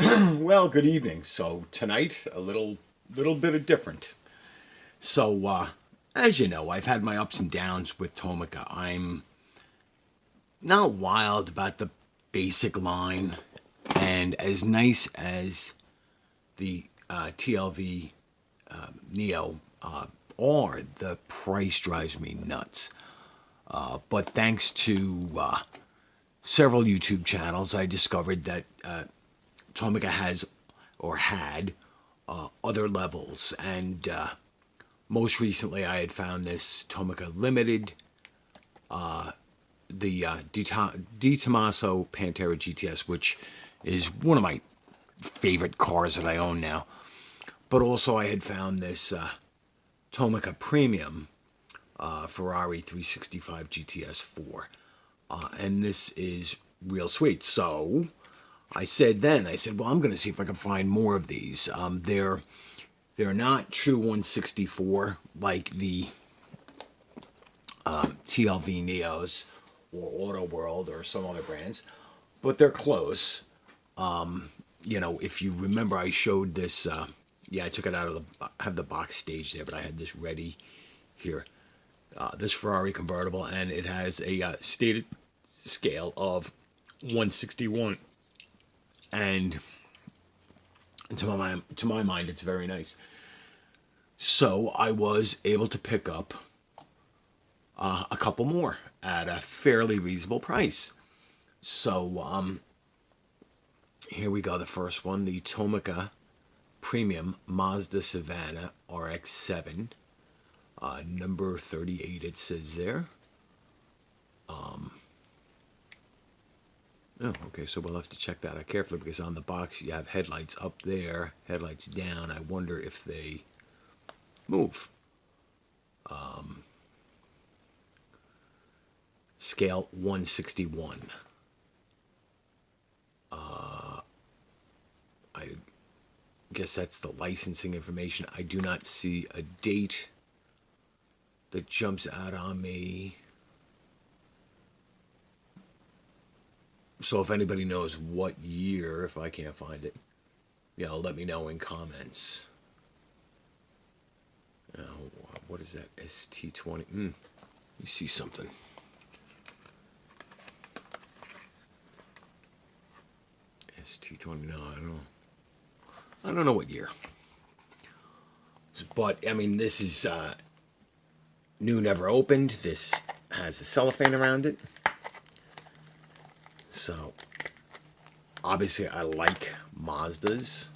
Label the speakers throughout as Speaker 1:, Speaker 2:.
Speaker 1: Well, good evening. So tonight, a little bit of different. So, as you know, I've had my ups and downs with Tomica. I'm not wild about the basic line, and as nice as the TLV Neo are, the price drives me nuts. But thanks to several YouTube channels, I discovered that Tomica has or had other levels, and most recently I had found this Tomica Limited, the Di Tommaso Pantera GTS, which is one of my favorite cars that I own now. But also I had found this Tomica Premium Ferrari 365 GTS 4, and this is real sweet. So I said, well, I'm going to see if I can find more of these. They're not true 164 like the TLV Neos or Auto World or some other brands, but they're close. If you remember, I showed this. Yeah, I took it out of I have the box stage there, but I had this ready here. This Ferrari convertible, and it has a stated scale of 161, and to my mind, it's very nice. So I was able to pick up a couple more at a fairly reasonable price. So here we go. The first one, the Tomica Premium Mazda Savannah RX7, number 38. It says there. Oh, okay. So we'll have to check that out carefully because on the box you have headlights up there, headlights down. I wonder if they move. Scale 161. I guess that's the licensing information. I do not see a date that jumps out on me. So if anybody knows what year, if I can't find it, let me know in comments. What is that? ST20. You see something. ST20. No, I don't know what year. But I mean, this is new, never opened. This has a cellophane around it. So obviously, I like Mazdas.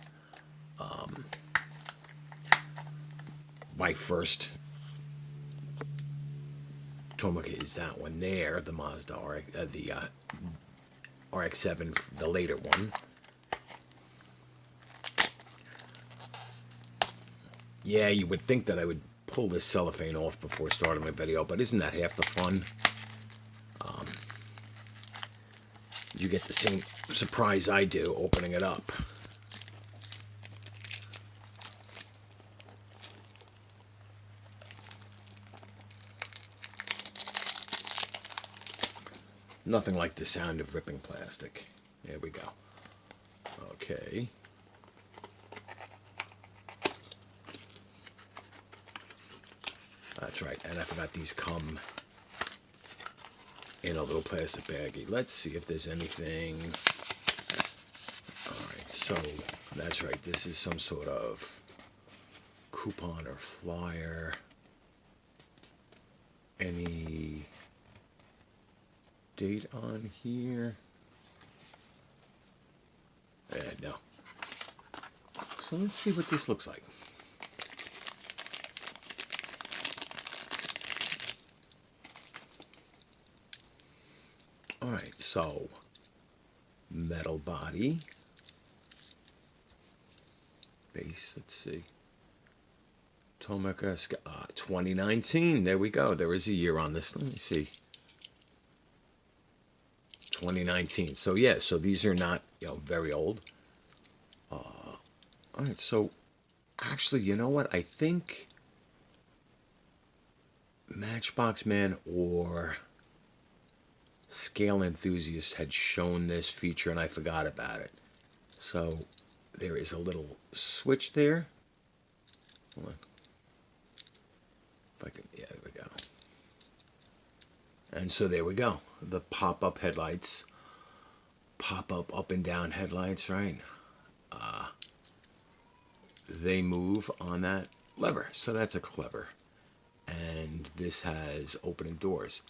Speaker 1: My first Tomica is that one there, the Mazda the RX7, the later one. Yeah, you would think that I would pull this cellophane off before starting my video, but isn't that half the fun? You get the same surprise I do opening it up. Nothing like the sound of ripping plastic. There we go. Okay. That's right, and I forgot these come in a little plastic baggie. Let's see if there's anything. Alright, so that's right. This is some sort of coupon or flyer. Any date on here? No. So let's see what this looks like. Alright, so metal body. Base, let's see. Tomica 2019. There we go. There is a year on this. Let me see. 2019. So yeah, so these are not very old. All right, so actually, you know what? I think Matchbox Man or Scale Enthusiast had shown this feature and I forgot about it. So there is a little switch there. Hold on. If I can, yeah, there we go. And so there we go. The pop-up headlights, pop-up and down headlights, right? They move on that lever. So that's a clever. And this has opening doors.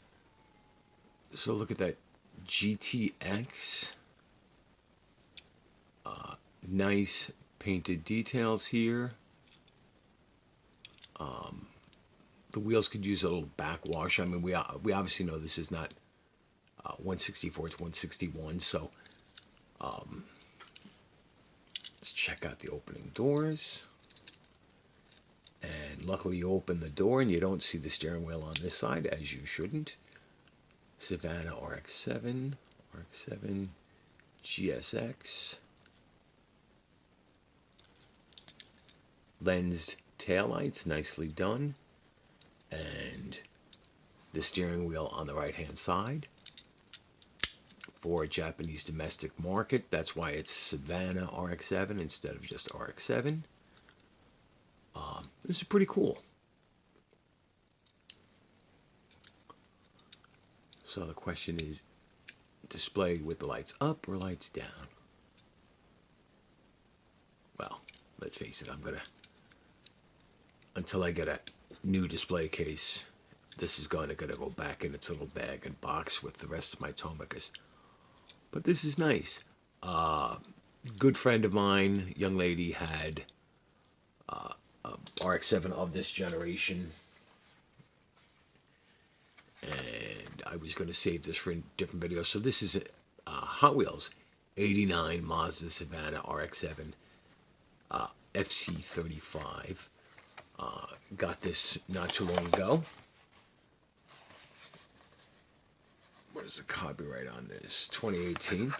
Speaker 1: So look at that GTX. Nice painted details here. The wheels could use a little backwash. I mean, we obviously know this is not 164, it's 161. So let's check out the opening doors. And luckily you open the door and you don't see the steering wheel on this side, as you shouldn't. Savannah RX7, RX7 GSX. Lensed taillights, nicely done. And the steering wheel on the right hand side for a Japanese domestic market. That's why it's Savannah RX7 instead of just RX7. This is pretty cool. So the question is, display with the lights up or lights down? Well, let's face it, until I get a new display case, this is going to go back in its little bag and box with the rest of my Tomicas. But this is nice. Good friend of mine, young lady, had RX-7 of this generation, and I was going to save this for a different video. So this is Hot Wheels 89 Mazda Savannah RX-7 FC35. Got this not too long ago. What is the copyright on this? 2018.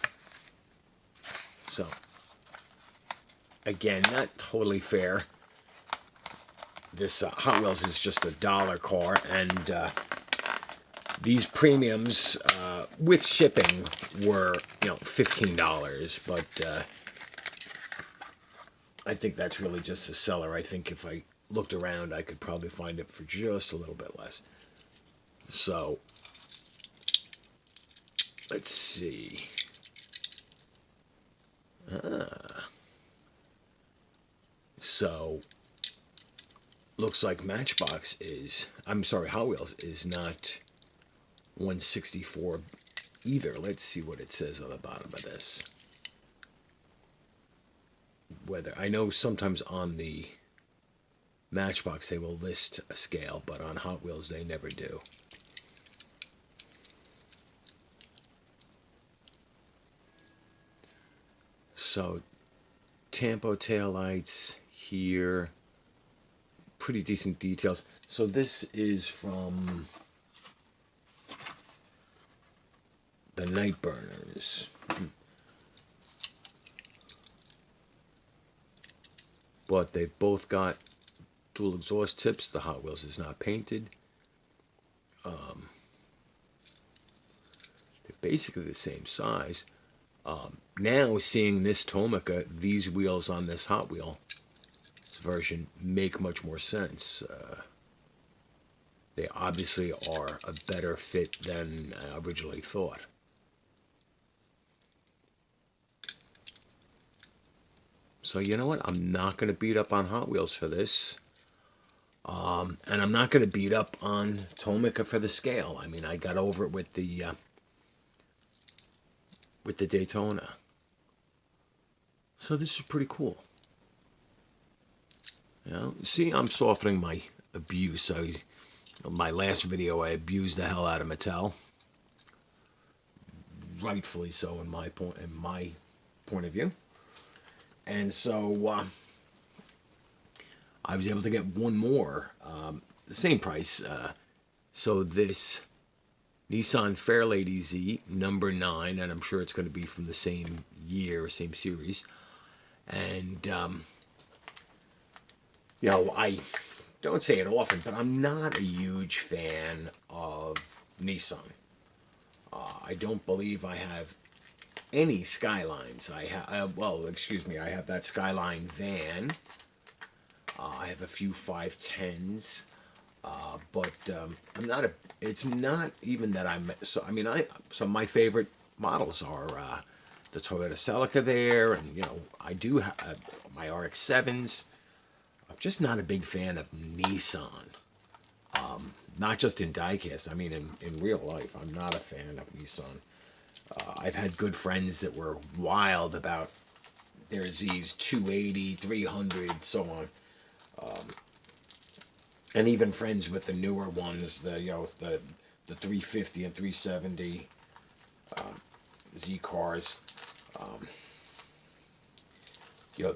Speaker 1: So, again, not totally fair. This Hot Wheels is just $1 car, and these premiums with shipping were, $15. But I think that's really just the seller. I think if I looked around, I could probably find it for just a little bit less. So, let's see. So, looks like Hot Wheels is not 164 either. Let's see what it says on the bottom of this. I know sometimes on the Matchbox they will list a scale, but on Hot Wheels they never do. So, Tampo taillights here. Pretty decent details. So this is from the Night Burners. But they've both got dual exhaust tips. The Hot Wheels is not painted. They're basically the same size. Now seeing this Tomica, these wheels on this Hot Wheel version make much more sense. They obviously are a better fit than I originally thought. So you know what? I'm not going to beat up on Hot Wheels for this. And I'm not going to beat up on Tomica for the scale. I mean, I got over it with the Daytona. So this is pretty cool. See, I'm softening my abuse. My last video, I abused the hell out of Mattel. Rightfully so, in my point of view. And so I was able to get one more, the same price. So this Nissan Fairlady Z, number 9, and I'm sure it's going to be from the same year, same series. And I don't say it often, but I'm not a huge fan of Nissan. I don't believe I have any Skylines. I have, well, excuse me, I have that Skyline van. I have a few 510s. But I'm not a. It's not even that I'm. So I mean, some of my favorite models are the Toyota Celica there, and I do have my RX7s. I'm just not a big fan of Nissan. Not just in diecast. I mean, in real life, I'm not a fan of Nissan. I've had good friends that were wild about their Z's 280, 300, so on. And even friends with the newer ones, the 350 and 370 Z cars. Um, you know,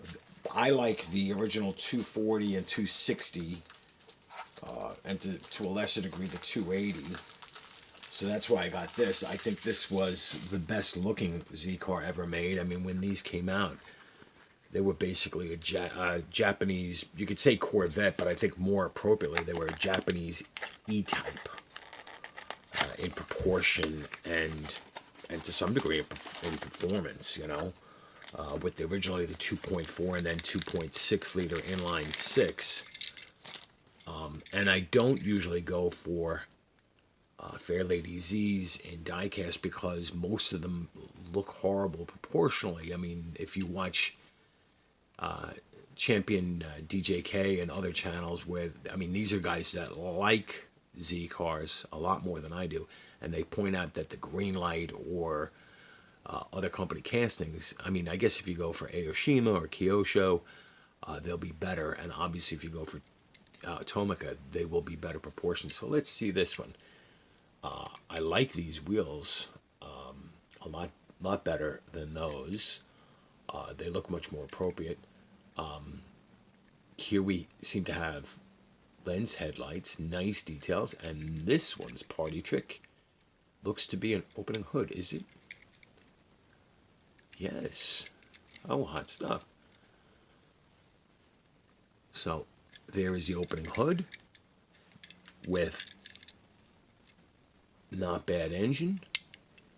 Speaker 1: I like the original 240 and 260, and to a lesser degree the 280. So that's why I got this. I think this was the best looking Z car ever made. I mean, when these came out, they were basically a Japanese, you could say Corvette, but I think more appropriately, they were a Japanese E-Type in proportion and to some degree in performance, with originally the 2.4 and then 2.6 liter inline six. And I don't usually go for Fairlady Z's in diecast because most of them look horrible proportionally. I mean, if you watch Champion DJK and other channels these are guys that like Z cars a lot more than I do, and they point out that the Greenlight or other company castings, I guess if you go for Aoshima or Kyosho, they'll be better, and obviously if you go for Tomica, they will be better proportions. So let's see this one. I like these wheels a lot better than those. They look much more appropriate. Here we seem to have lens headlights, nice details, and this one's party trick looks to be an opening hood. Is it? Yes. Oh, hot stuff. So there is the opening hood with not bad engine.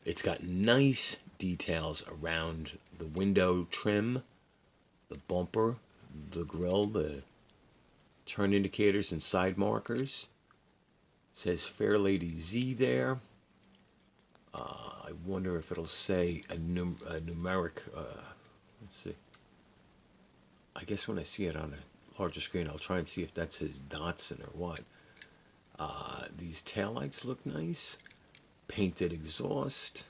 Speaker 1: It's got nice details around the window trim, the bumper, the grille, the turn indicators and side markers. It says Fairlady Z there. I wonder if it'll say a numeric. Let's see. I guess when I see it on a larger screen, I'll try and see if that says Datsun or what. These taillights look nice. Painted exhaust.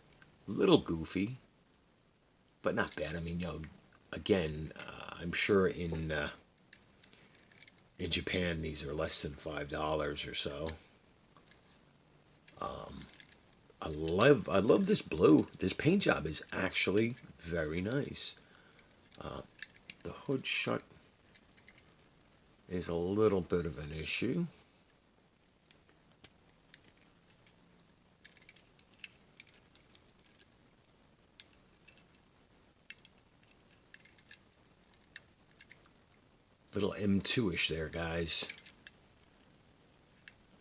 Speaker 1: Little goofy, but not bad. I mean, again, I'm sure in Japan these are less than $5 or so. I love this blue. This paint job is actually very nice. The hood shut is a little bit of an issue. Little M2-ish there, guys.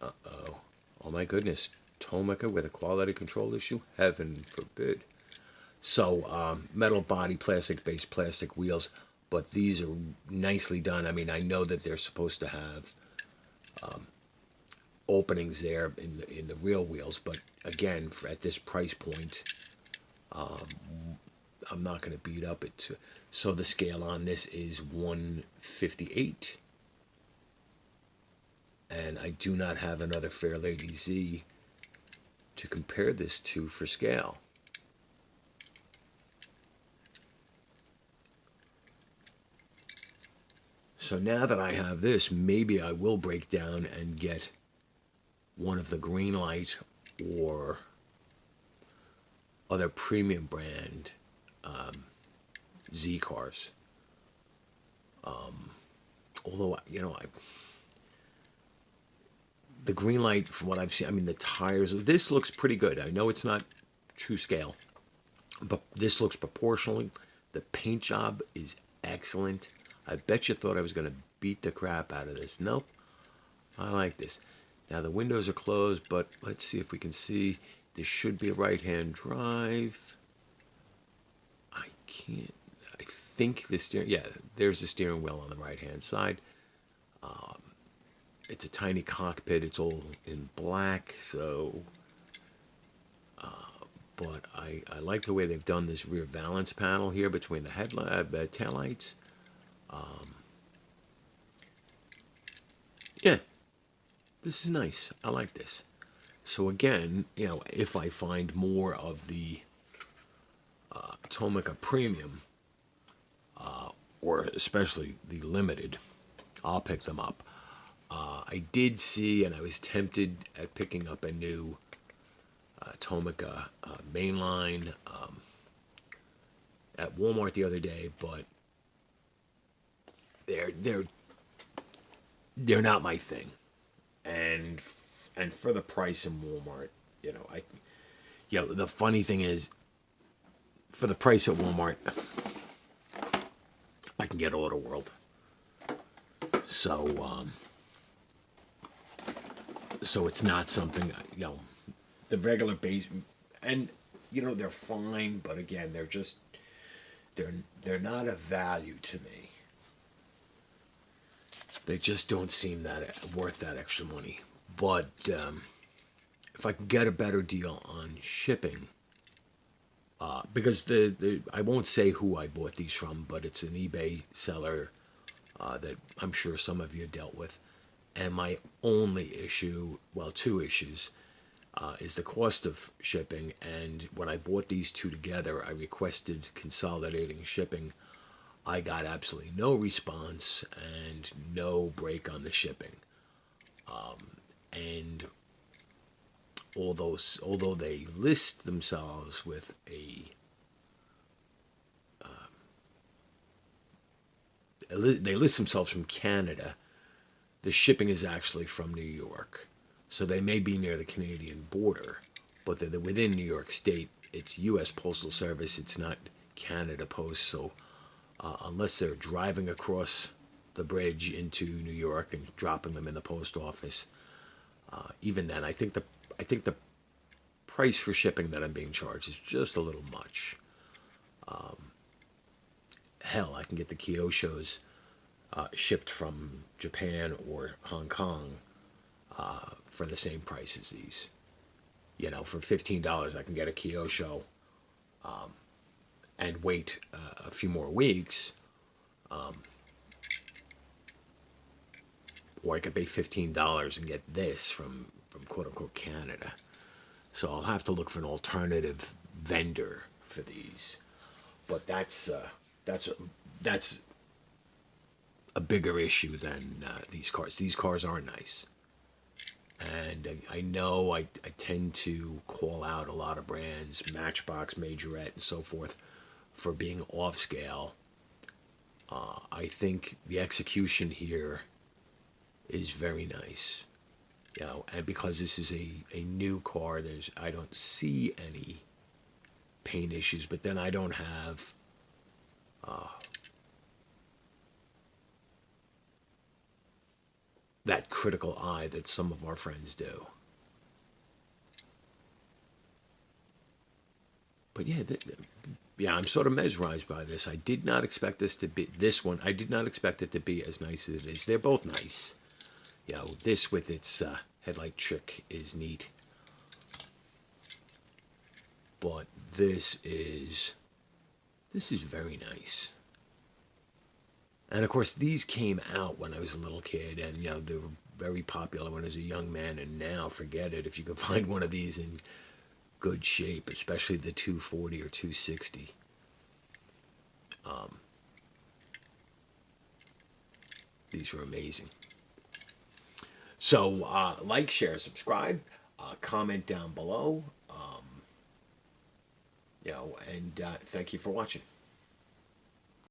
Speaker 1: Uh-oh. Oh my goodness. Tomica with a quality control issue? Heaven forbid. So, metal body, plastic-based plastic wheels, but these are nicely done. I mean, I know that they're supposed to have openings there in the real wheels, but again, at this price point, I'm not going to beat up it. So the scale on this is 158. And I do not have another Fairlady Z to compare this to for scale. So now that I have this, maybe I will break down and get one of the Greenlight or other premium brand Z cars. Although, the Greenlight, from what I've seen, the tires, this looks pretty good. I know it's not true scale, but this looks proportionally. The paint job is excellent. I bet you thought I was going to beat the crap out of this. Nope. I like this. Now, the windows are closed, but let's see if we can see. This should be a right-hand drive. can't. I think the steering. Yeah, there's the steering wheel on the right hand side. It's a tiny cockpit. It's all in black, so. But I like the way they've done this rear valance panel here between the taillights. Yeah, this is nice. I like this. So again, if I find more of the Tomica Premium, or especially the Limited, I'll pick them up. I did see, and I was tempted at picking up a new Tomica mainline at Walmart the other day, but they're not my thing, and for the price in Walmart, the funny thing is, for the price at Walmart, I can get Auto World. So so it's not something, the regular base, and they're fine, but again, they're not of value to me. They just don't seem that worth that extra money. But if I can get a better deal on shipping, because I won't say who I bought these from, but it's an eBay seller that I'm sure some of you dealt with. And my only issue, well, two issues, is the cost of shipping. And when I bought these two together, I requested consolidating shipping. I got absolutely no response and no break on the shipping. And although they list themselves with they list themselves from Canada, the shipping is actually from New York. So they may be near the Canadian border, but they're within New York State. It's U.S. Postal Service. It's not Canada Post. So unless they're driving across the bridge into New York and dropping them in the post office, even then, I think the price for shipping that I'm being charged is just a little much. Hell, I can get the Kyoshos shipped from Japan or Hong Kong for the same price as these. For $15, I can get a Kyosho and wait a few more weeks, or I could pay $15 and get this from quote unquote Canada. So I'll have to look for an alternative vendor for these. But that's a bigger issue than these cars. These cars are nice. And I know I tend to call out a lot of brands, Matchbox, Majorette, and so forth, for being off scale. I think the execution here is very nice. And because this is a new car, I don't see any paint issues, but then I don't have that critical eye that some of our friends do. But yeah, I'm sort of mesmerized by this. I did not expect this one. I did not expect it to be as nice as it is. They're both nice. This with its headlight trick is neat. But this is very nice. And of course, these came out when I was a little kid, and they were very popular when I was a young man. And now, forget it. If you could find one of these in good shape, especially the 240 or 260, these were amazing. So, like, share, subscribe, comment down below, and thank you for watching.